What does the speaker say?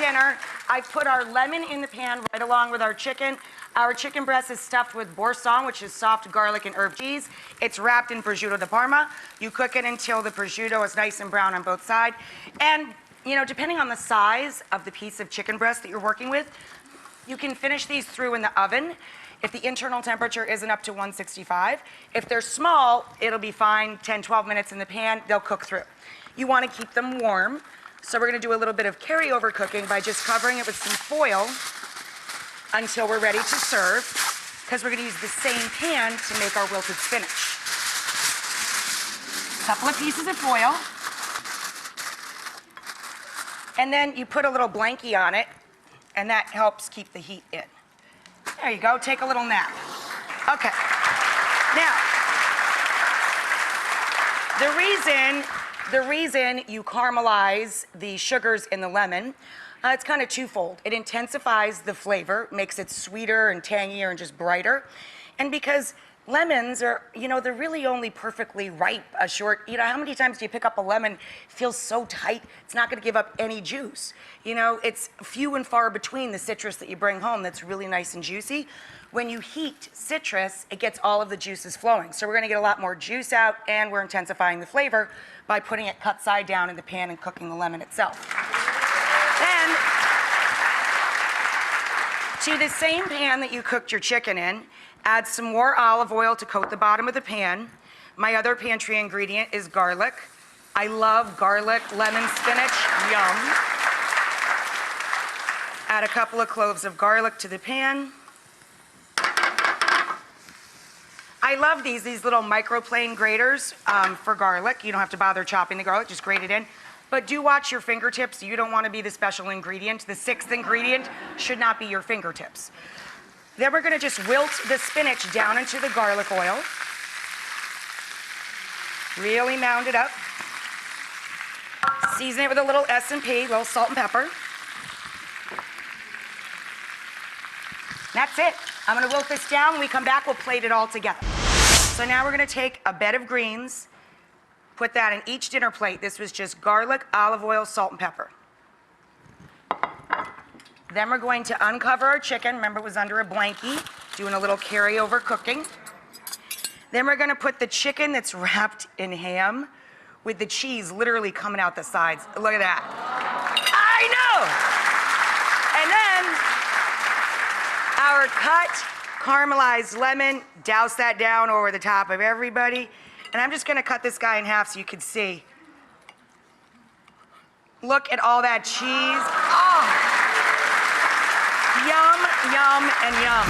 dinner. I put our lemon in the pan right along with our chicken. Our chicken breast is stuffed with boursin, which is soft garlic and herb cheese. It's wrapped in prosciutto di Parma. You cook it until the prosciutto is nice and brown on both sides. And, you know, depending on the size of the piece of chicken breast that you're working with, you can finish these through in the oven if the internal temperature isn't up to 165. If they're small, it'll be fine, 10, 12 minutes in the pan, they'll cook through. You want to keep them warm, so we're going to do a little bit of carryover cooking by just covering it with some foil until we're ready to serve, because we're going to use the same pan to make our wilted spinach. A couple of pieces of foil, and then you put a little blankie on it, and that helps keep the heat in. There you go, take a little nap. Okay. Now, the reason you caramelize the sugars in the lemon, it's kind of twofold. It intensifies the flavor, makes it sweeter and tangier and just brighter. And because lemons are, you know, they're really only perfectly ripe, you know, how many times do you pick up a lemon, it feels so tight, it's not gonna give up any juice. You know, it's few and far between the citrus that you bring home that's really nice and juicy. When you heat citrus, it gets all of the juices flowing. So we're gonna get a lot more juice out, and we're intensifying the flavor by putting it cut side down in the pan and cooking the lemon itself. Then, to the same pan that you cooked your chicken in, add some more olive oil to coat the bottom of the pan. My other pantry ingredient is garlic. I love garlic, lemon, spinach, yum. Add a couple of cloves of garlic to the pan. I love these little microplane graters for garlic. You don't have to bother chopping the garlic, just grate it in. But do watch your fingertips. You don't want to be the special ingredient. The sixth ingredient should not be your fingertips. Then we're going to just wilt the spinach down into the garlic oil. Really mound it up. Season it with a little S&P, a little salt and pepper. That's it. I'm going to wilt this down. When we come back, we'll plate it all together. So now we're going to take a bed of greens, put that in each dinner plate. This was just garlic, olive oil, salt, and pepper. Then we're going to uncover our chicken. Remember, it was under a blankie, doing a little carryover cooking. Then we're going to put the chicken that's wrapped in ham with the cheese literally coming out the sides. Look at that. I know! And then our cut caramelized lemon, douse that down over the top of everybody. And I'm just going to cut this guy in half so you can see. Look at all that cheese. Oh! Yum, yum, and yum.